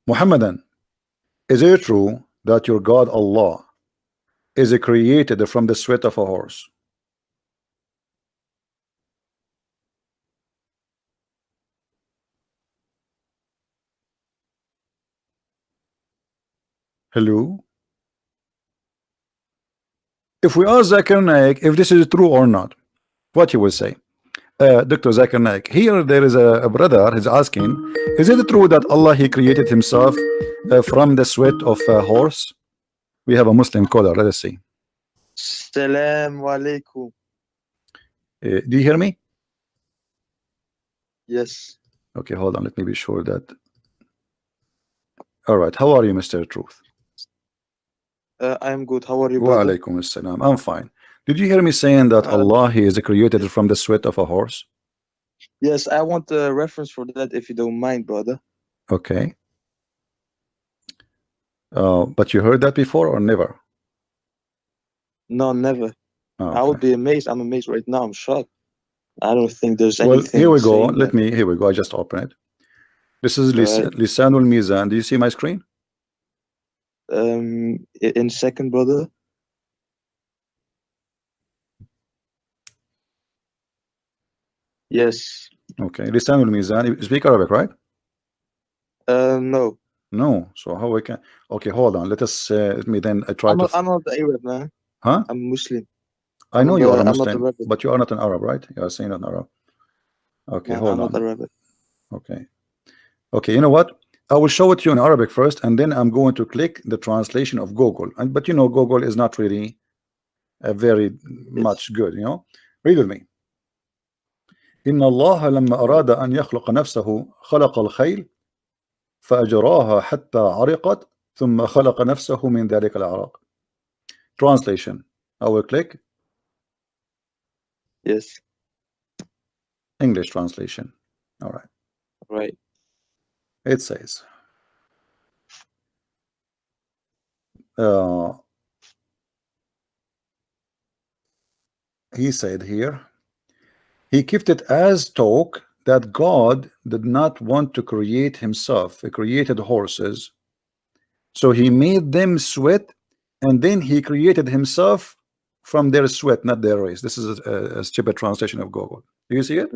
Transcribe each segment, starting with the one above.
Muhammadan, is it true that your God Allah is created from the sweat of a horse? Hello? If we ask Zakir Naik if this is true or not, what he will say? Dr. Zakir Naik, here there is a brother, he's asking, is it true that Allah he created himself from the sweat of a horse? We have a Muslim caller, let us see. Salam alaikum. Do you hear me? Yes. Okay, hold on, let me be sure that. All right, how are you, Mr. Truth? I'm good. How are you, Wa brother? alaikum assalam. I'm fine. Did you hear me saying that Allah he is created from the sweat of a horse? Yes, I want a reference for that if you don't mind, brother. Okay. But you heard that before or never? No, never. Okay. I would be amazed. I'm amazed right now. I'm shocked. I don't think there's Well, anything. here we go. Here we go. I just open it. This is right. Lisanul Mizan. Do you see my screen? In second, brother. Yes. Okay. Lisanul Mizan. You speak Arabic, right? No. No. So how we can? Okay, hold on. Let us. Let me then. I try I'm to. I'm not Arab, man. Huh? I'm Muslim. I know you are a I'm not Muslim, Arab. but you are not an Arab, right? You are saying an Arab. Okay, No, hold I'm on. not Arab. Okay. Okay. You know what? I will show it to you in Arabic first, and then I'm going to click the translation of Google. But you know, Google is not really very much good. You know, read with me. إن الله لما أراد أن يخلق نفسه خلق الخيل فأجراها حتى عرقت ثم خلق نفسه من ذلك العرق. Translation. I will click. Yes. English translation. All right. Right. It says. He said here. He kept it as talk that God did not want to create himself. He created horses. So he made them sweat, and then he created himself from their sweat, not their race. This is a stupid translation of Google. Do you see it?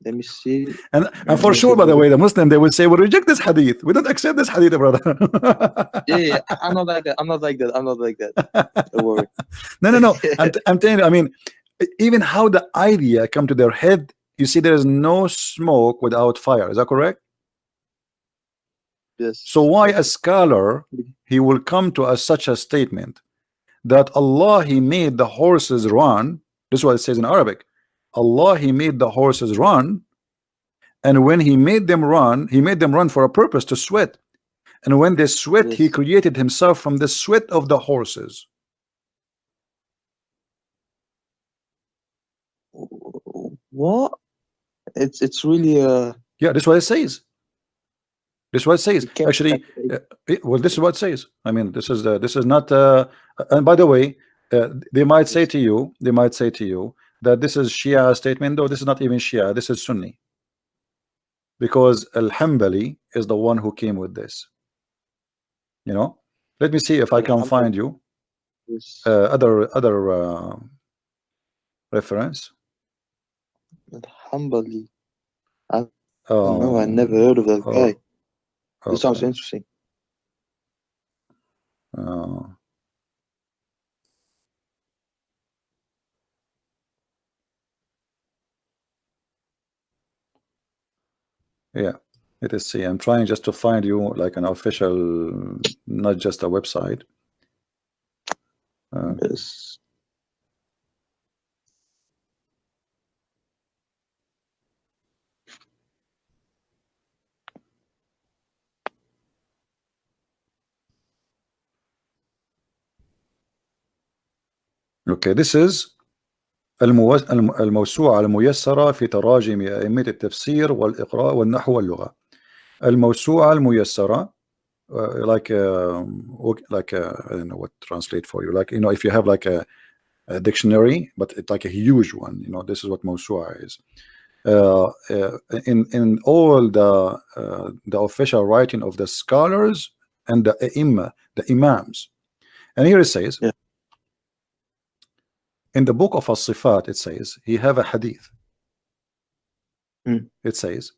Let me see. And for sure, by the way, the Muslim, they will say, we reject this hadith. We don't accept this hadith, brother. Yeah, I'm not like that. I'm not like that. Don't worry. No. I'm telling you, I mean, even how the idea come to their head, you see, there is no smoke without fire. Is that correct? Yes. So why a scholar, he will come to such a statement that Allah, he made the horses run. This is what it says in Arabic. Allah, he made the horses run, and when he made them run, he made them run for a purpose, to sweat. And when they sweat, Yes. he created himself from the sweat of the horses. What? It's really yeah, this is what it says. This is what it says. Actually, well, this is what it says. I mean, this is not. And by the way, they might say to you, that this is Shia statement. Though this is not even Shia. This is Sunni. Because Al-Hanbali is the one who came with this. You know. Let me see if I can find you other reference. Hanbali. No, I never heard of that guy. This sounds interesting. Yeah, let us see. I'm trying just to find you like an official, not just a website. Yes. Okay, this is الموسوعة الميسرة في تراجم أئمة التفسير والإقراء والنحو واللغة. الموسوعة الميسرة, like I don't know what to translate for you. Like, you know, if you have like a dictionary, but it's like a huge one. You know, this is what موسوعة is. in all the official writing of the scholars and the imams. And here it says, yeah. in the book of As-Sifat, it says, he have a hadith. It says,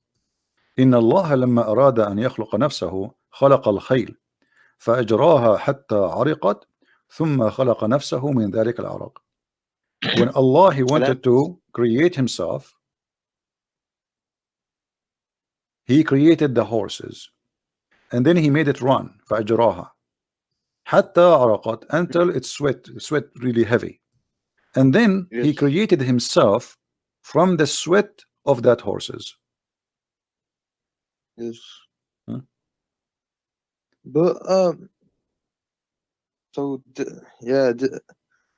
إن الله لما أراد أن يخلق نفسه خلق الخيل فأجراها حتى عرقت ثم خلق نفسه من ذلك العرق. When Allah, he wanted to create himself, he created the horses and then he made it run فأجراها حتى عرقت, until it sweat really heavy, and then he created himself from the sweat of that horses. Yes. But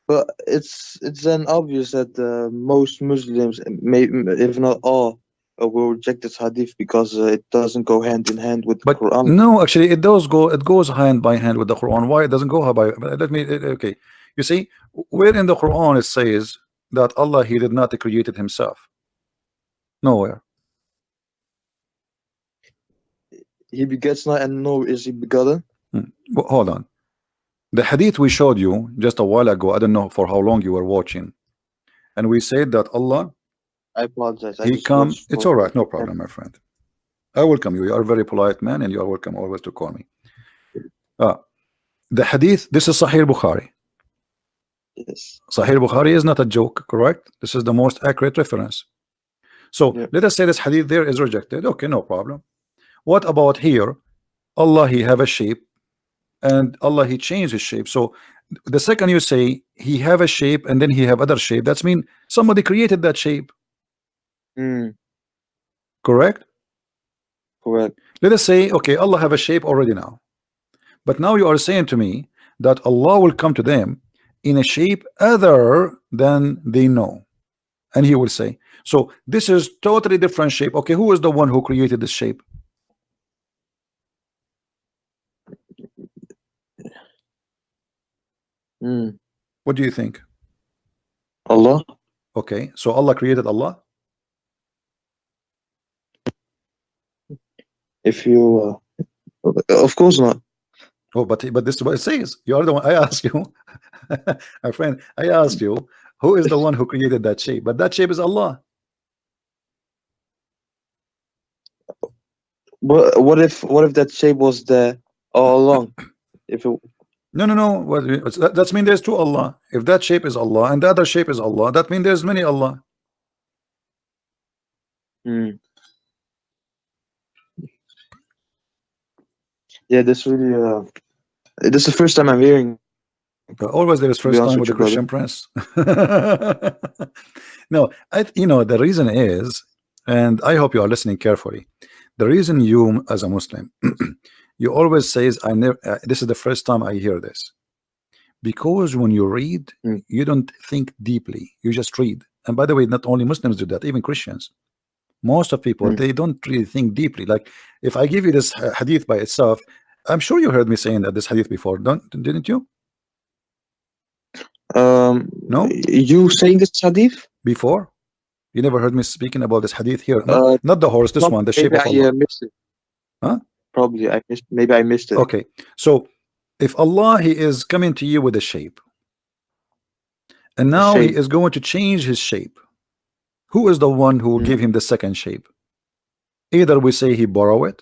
but it's then obvious that most Muslims, if not all, will reject this hadith because it doesn't go hand in hand with the Quran. No, actually, it does go. It goes hand by hand with the Quran. Why it doesn't go by? Let me. Okay, you see, where in the Quran it says that Allah, he did not create it himself? Nowhere. He begets not, and nor is he begotten. Well, hold on. The hadith we showed you just a while ago, I don't know for how long you were watching, and we said that Allah, I apologize. he comes. It's all right, no problem, my friend. I welcome you. You are a very polite man, and you are welcome always to call me. The hadith, this is Sahih Bukhari. Yes. Sahih Bukhari is not a joke, correct? This is the most accurate reference. So let us say this hadith there is rejected. Okay, no problem. What about here? Allah, he have a shape, and Allah, he changed his shape. So the second you say he have a shape and then he have other shape, that's mean somebody created that shape. Correct? Correct. Let us say, okay, Allah have a shape already now, but now you are saying to me that Allah will come to them in a shape other than they know, and he will say, so this is totally different shape. Okay, who is the one who created this shape? What do you think? Allah. Okay, so Allah created Allah? If you of course not. Oh, but this is what it says. You are the one. I ask you, my friend, I asked you, who is the one who created that shape? But that shape is Allah. What if that shape was there all along? If it... No. That means there's two Allah. If that shape is Allah and the other shape is Allah, that means there's many Allah. Yeah, this really this is the first time I'm hearing. Always there is first time with the Christian Prince. No, the reason is, and I hope you are listening carefully. The reason you, as a Muslim, you always says, I never. This is the first time I hear this, because when you read, you don't think deeply. You just read. And by the way, not only Muslims do that, even Christians. Most of people, they don't really think deeply. Like if I give you this hadith by itself, I'm sure you heard me saying that this hadith before, didn't you? No, you saying this hadith before? You never heard me speaking about this hadith here? Not the horse, this one, the shape of Allah. Missed it. Huh? Probably I missed. Maybe I missed it. Okay, so if Allah, he is coming to you with a shape, and now he is going to change his shape, who is the one who will give him the second shape? Either we say he borrow it,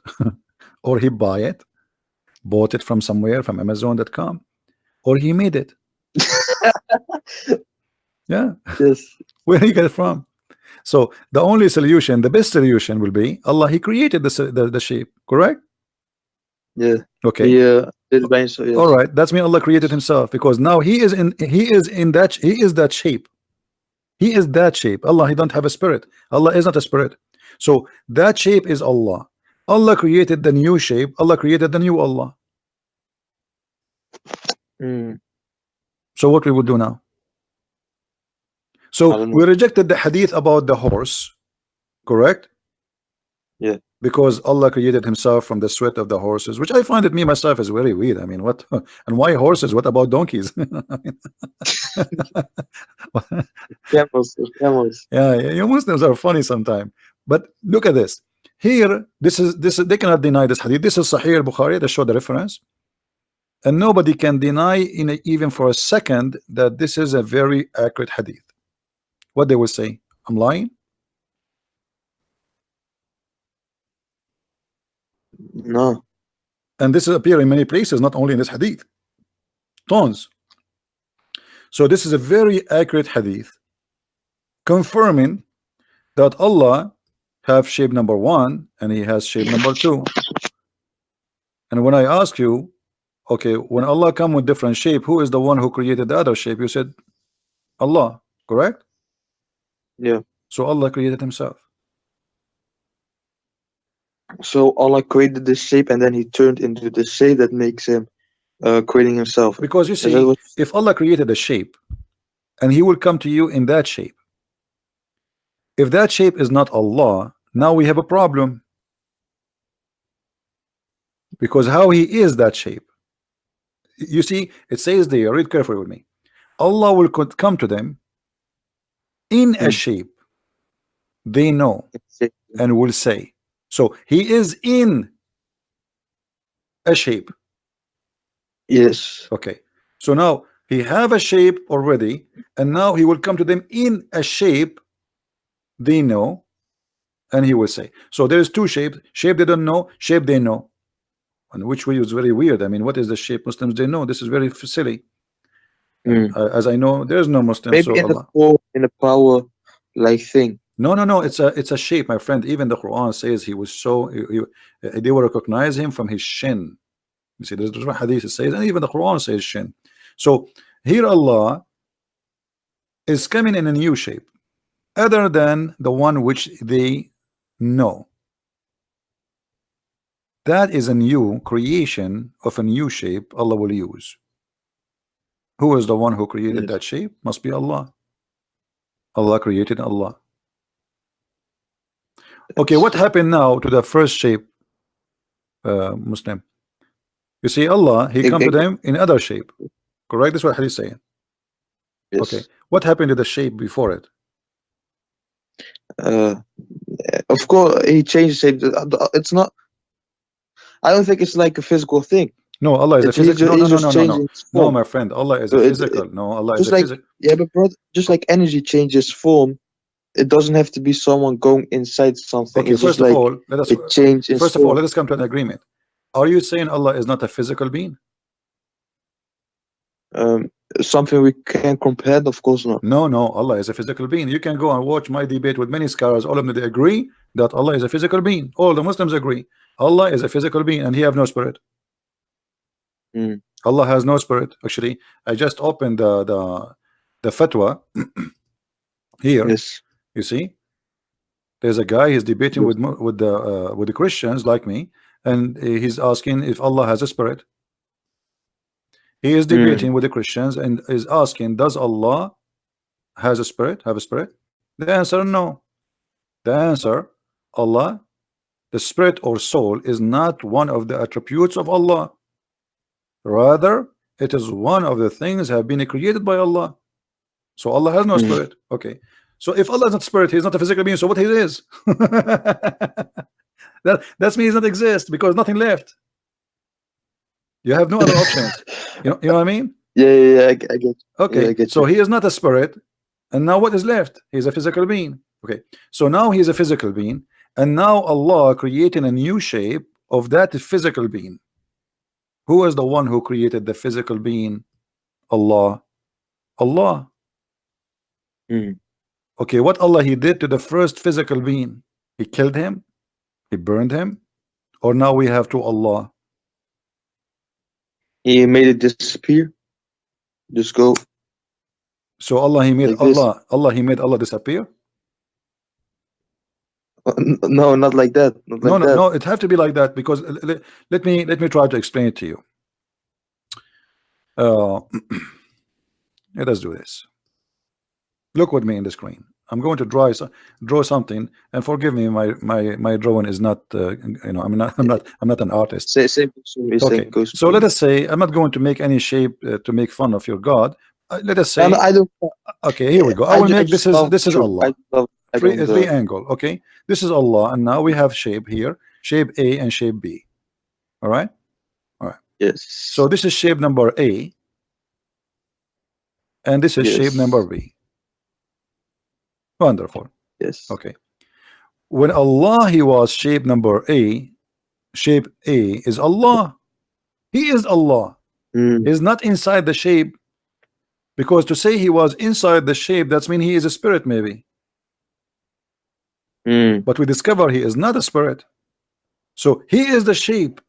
or he bought it from somewhere, from Amazon.com, or he made it. Yeah. Yes. Where do you get it from? So the only solution, the best solution will be Allah, he created the shape, correct? Yeah. Okay. Yeah. Yes. All right. That's mean Allah created himself, because now he is that shape. He is that shape. Allah, he don't have a spirit. Allah is not a spirit. So that shape is Allah. Allah created the new shape. Allah created the new Allah. So what we would do now? So we rejected the hadith about the horse, correct? Yeah. because Allah created himself from the sweat of the horses, which I find it me myself is very weird. I mean, what and why horses? What about donkeys? Camels, camels. Yeah, you Muslims are funny sometimes. But look at this. Here, this is they cannot deny this hadith. This is Sahih al-Bukhari that show the reference. And nobody can deny even for a second that this is a very accurate hadith. What they will say, I'm lying? No. And this appears in many places, not only in this hadith. Tons. So this is a very accurate hadith confirming that Allah have shape number 1 and he has shape number 2. And when I ask you, okay, when Allah come with different shape, who is the one who created the other shape? You said Allah, correct? Yeah. So Allah created himself. So Allah created this shape and then he turned into the shape that makes him creating himself. Because you Is that see, what- if Allah created a shape and he will come to you in that shape, if that shape is not Allah, now we have a problem. Because how he is that shape? You see, it says there, read carefully with me. Allah will come to them in a shape they know and will say. So he is in a shape. Yes. Okay. So now he have a shape already, and now he will come to them in a shape they know, and he will say. So there is two shapes: shape they don't know, shape they know. And which way is very weird. I mean, what is the shape Muslims they know? This is very silly. As I know, there is no Muslim. Maybe So in Allah. a form, in a power like thing. No. It's a shape, my friend. Even the Quran says he was so they will recognize him from his shin. You see, there's different hadith it says, and even the Quran says shin. So here Allah is coming in a new shape, other than the one which they know. That is a new creation of a new shape Allah will use. Who is the one who created that shape? Must be Allah. Allah created Allah. Okay, what happened now to the first shape, Muslim? You see, Allah, he come to them in other shape. Correct? That's what Hadith is saying. Yes. Okay. What happened to the shape before it? Of course, he changed shape. It's not. I don't think it's like a physical thing. No, Allah is a physical. No, my friend. Allah is a physical. No, Allah is a physical. Yeah, but brother, just like energy changes form, it doesn't have to be someone going inside something. Okay, it's first just of like all, let us change. First of all, let us come to an agreement. Are you saying Allah is not a physical being? Something we can compare? Of course not. No, Allah is a physical being. You can go and watch my debate with many scholars. All of them, they agree that Allah is a physical being. All the Muslims agree. Allah is a physical being and he have no spirit. Allah has no spirit. Actually, I just opened the fatwa here. Yes. You see, there's a guy he's debating with the Christians like me, and he's asking if Allah has a spirit. He is debating with the Christians and is asking, does Allah has a spirit? Have a spirit? The answer, no. The answer, Allah, the spirit or soul is not one of the attributes of Allah. Rather, it is one of the things have been created by Allah. So Allah has no spirit. Okay. So if Allah is not spirit, he is not a physical being. So what he is? That's means he does not exist because nothing left. You have no other options. You know what I mean? Yeah, I get. Okay, yeah, I get so you. he is not a spirit, and now what is left? He's a physical being. Okay, so now he's a physical being, and now Allah creating a new shape of that physical being. Who is the one who created the physical being? Allah. Allah. Okay, what Allah he did to the first physical being? He killed him? He burned him? Or now we have to Allah? He made it disappear. Just go. So Allah he made Like this. Allah he made Allah disappear? No, not like that. Not like that. No, it have to be like that because let me try to explain it to you. Let us do this. Look with me in the screen. I'm going to draw something, and forgive me, my drawing is not you know, I'm not an artist. Same Okay, so let us say I'm not going to make any shape to make fun of your God. Let us say, No, I don't. okay, here we go. I will make this is Allah. I don't, Three angle. Okay, this is Allah, and now we have shape here, shape A and shape B. All right, yes. so this is shape number A, and this is shape number B. Wonderful. Yes. Okay, when Allah he was shape number A, shape A is Allah. He is Allah. He's not inside the shape, because to say he was inside the shape, that's mean he is a spirit maybe. But we discover he is not a spirit. So he is the shape.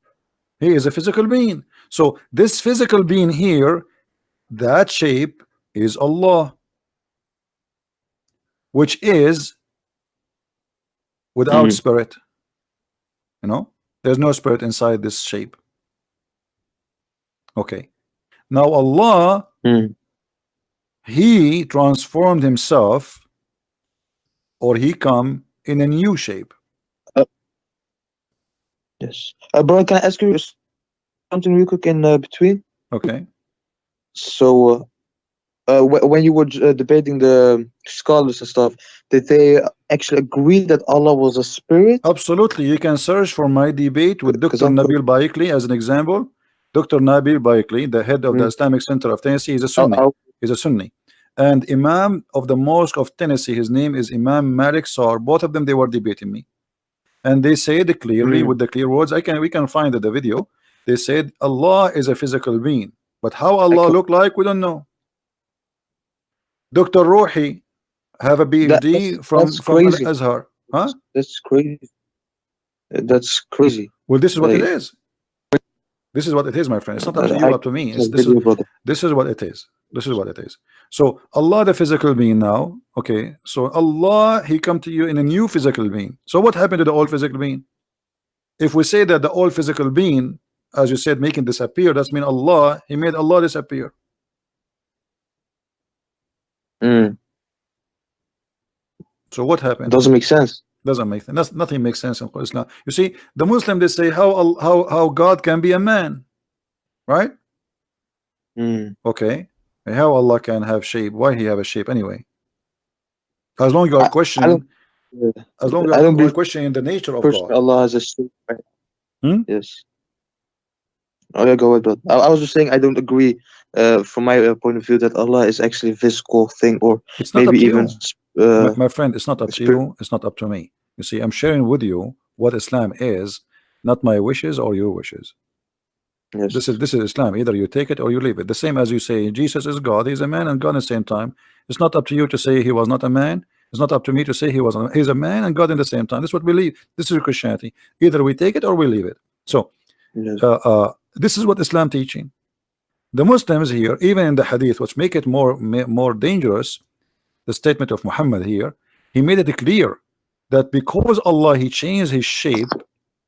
He is a physical being. So this physical being here, that shape is Allah, which is without spirit. You know, there's no spirit inside this shape. Okay, now Allah he transformed himself, or he come in a new shape. Yes. Bro, can I ask you something real quick in between? Okay. So when you were debating the scholars and stuff, did they actually agree that Allah was a spirit? Absolutely. You can search for my debate with Dr. Nabil Baikli as an example. Dr. Nabil Baikli, the head of the Islamic Center of Tennessee, is a Sunni. He's a Sunni. And Imam of the Mosque of Tennessee, his name is Imam Malik Sar. Both of them, they were debating me. And they said clearly with the clear words, we can find the video. They said Allah is a physical being. But how Allah look like, we don't know. Dr. Ruhi have a PhD from Al-Azhar. Huh? That's crazy. That's crazy. Well, this is what it is. This is what it is, my friend. It's not up to you, up to me. This is what it is. This is what it is. So Allah, the physical being now. Okay. So Allah, he come to you in a new physical being. So what happened to the old physical being? If we say that the old physical being, as you said, making disappear, that's mean Allah, he made Allah disappear. So what happened? Doesn't make sense. Doesn't make sense. Nothing makes sense in Islam. You see, the Muslim, they say how God can be a man, right? Okay. How Allah can have shape? Why he have a shape anyway? As long as you are questioning, as long as you are questioning the nature of God. Allah has a shape. Right? Yes. Oh yeah, go ahead, bro. I was just saying I don't agree from my point of view that Allah is actually a physical thing, or it's not maybe up to even my friend, it's not up to you, it's not up to me. You see, I'm sharing with you what Islam is, not my wishes or your wishes. Yes. This is Islam. Either you take it or you leave it. The same as you say Jesus is God, he's a man and God at the same time. It's not up to you to say he was not a man. It's not up to me to say he's a man and God in the same time. This is what we believe. This is Christianity. Either we take it or we leave it. So yes. This is what Islam teaching. The Muslims here, even in the hadith, which make it more dangerous, the statement of Muhammad here, he made it clear that because Allah he changed his shape,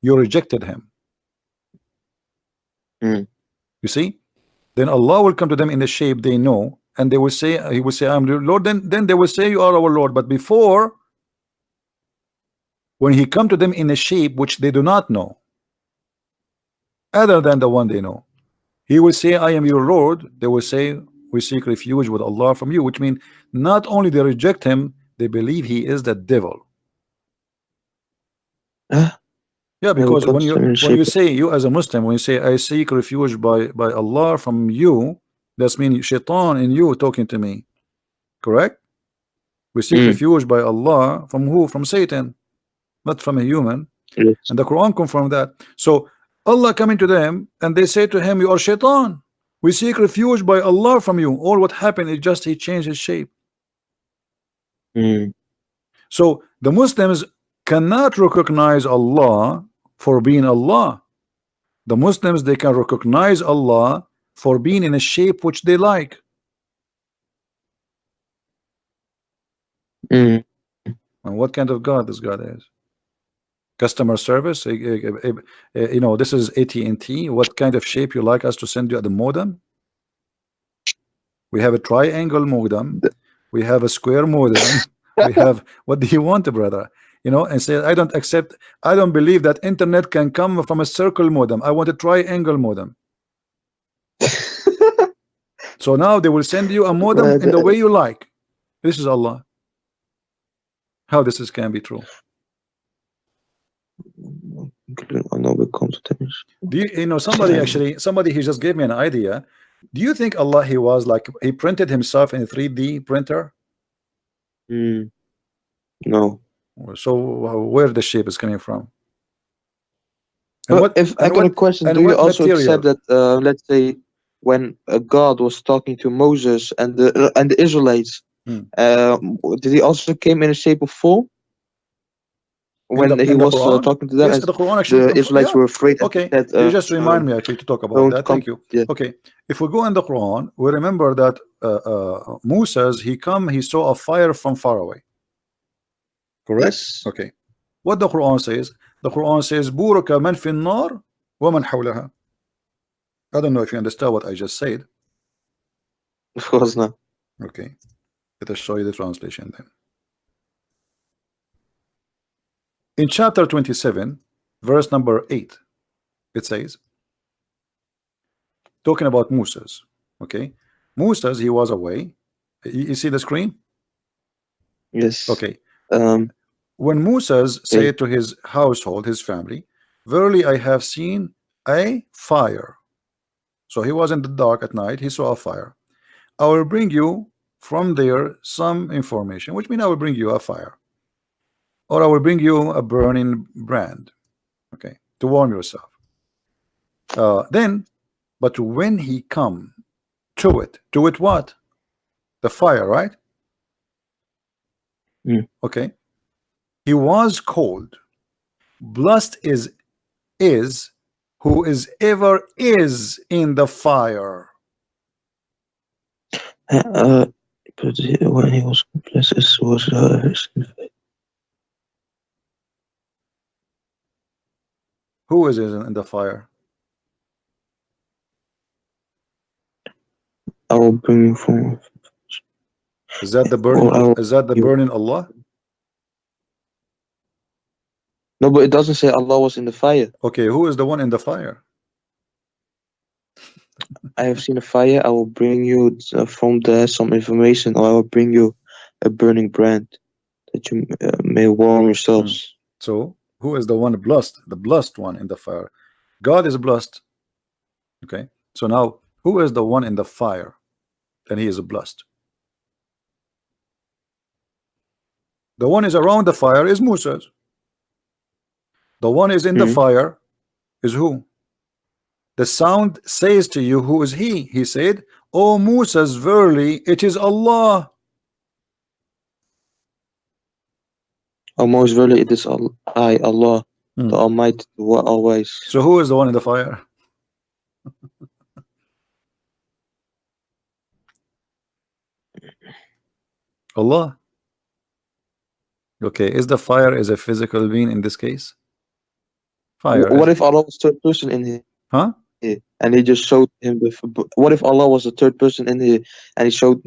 you rejected him. You see, then Allah will come to them in the shape they know, and they will say, he will say, I'm your Lord. Then they will say, you are our Lord. But before, when he come to them in a shape which they do not know, other than the one they know, he will say, I am your Lord. They will say, we seek refuge with Allah from you, which means not only they reject him, they believe he is the devil. Yeah, because when you say, you as a Muslim, when you say I seek refuge by Allah from you, that's mean shaitan in you talking to me. Correct? We seek refuge by Allah from who? From Satan, not from a human. Yes. And the Quran confirmed that. So Allah coming to them and they say to him, you are shaitan. We seek refuge by Allah from you. All what happened is just he changed his shape. So the Muslims cannot recognize Allah for being Allah. The Muslims, they can recognize Allah for being in a shape which they like. And what kind of God this God is? Customer service, you know, this is AT&T. What kind of shape you like us to send you at the modem? We have a triangle modem, we have a square modem, We have, what do you want, brother? You know, and say, I don't accept, I don't believe that internet can come from a circle modem. I want a triangle modem. So now they will send you a modem in the way you like. This is Allah. How this is can be true? Do you know somebody actually, somebody he just gave me an idea. Do you think Allah, he was like, he printed himself in a 3D printer? No. So where the shape is coming from? And but if I got a question, do you also accept that let's say when God was talking to Moses and the Israelites, did he also came in a shape of form? When he was talking to them, yes, the Quran actually, the Israelites were afraid. Okay, you just remind me actually to talk about that. Thank you. Yeah. Okay, if we go in the Quran, we remember that Moses, he saw a fire from far away. Correct? Yes. Okay. What the Quran says? The Quran says, "Buraka man fi an-nar wa man hawlaha." I don't know if you understand what I just said. Of course not. Okay, let us show you the translation then. In chapter 27, verse number 8, it says, talking about Moses. Okay, Moses, he was away. You see the screen? Yes. Okay. When Moses said to his household, his family, "Verily I have seen a fire." So he was in the dark at night, he saw a fire. "I will bring you from there some information," which means I will bring you a fire, or I will bring you a burning brand, okay, to warm yourself. But when he come to it what? The fire, right? Okay. He was cold. Blessed is who is ever is in the fire. But when he was blessed was Who is in the fire? I will bring you from. Is that the burning? Is that the burning Allah? No, but it doesn't say Allah was in the fire. Okay, who is the one in the fire? I have seen a fire. I will bring you from there some information, or I will bring you a burning brand that you may warm yourselves. So who is the one blessed? The blessed one in the fire. God is blessed. Okay. So now who is the one in the fire? Then he is blessed. The one is around the fire is Moses. The one is in the fire is who? The sound says to you, who is he? He said, "O Moses, verily it is Allah." O Moses, verily it is I, Allah, the Almighty, the always. So who is the one in the fire? Allah. Okay, is the fire is a physical being in this case? Fire. What if Allah was third person in here? Huh? And he just showed him what if Allah was the third person in here and he showed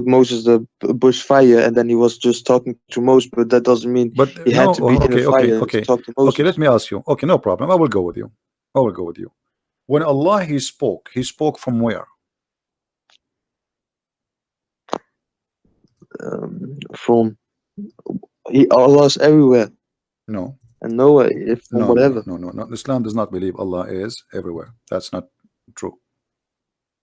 Moses the bush fire, and then he was just talking to Moses, but that doesn't mean he had to be in a fire to talk to Moses. Okay, let me ask you. Okay, no problem. I will go with you. I will go with you. When Allah he spoke from where? From Allah's everywhere. No. And nowhere, if no, whatever. No. Islam does not believe Allah is everywhere. That's not true.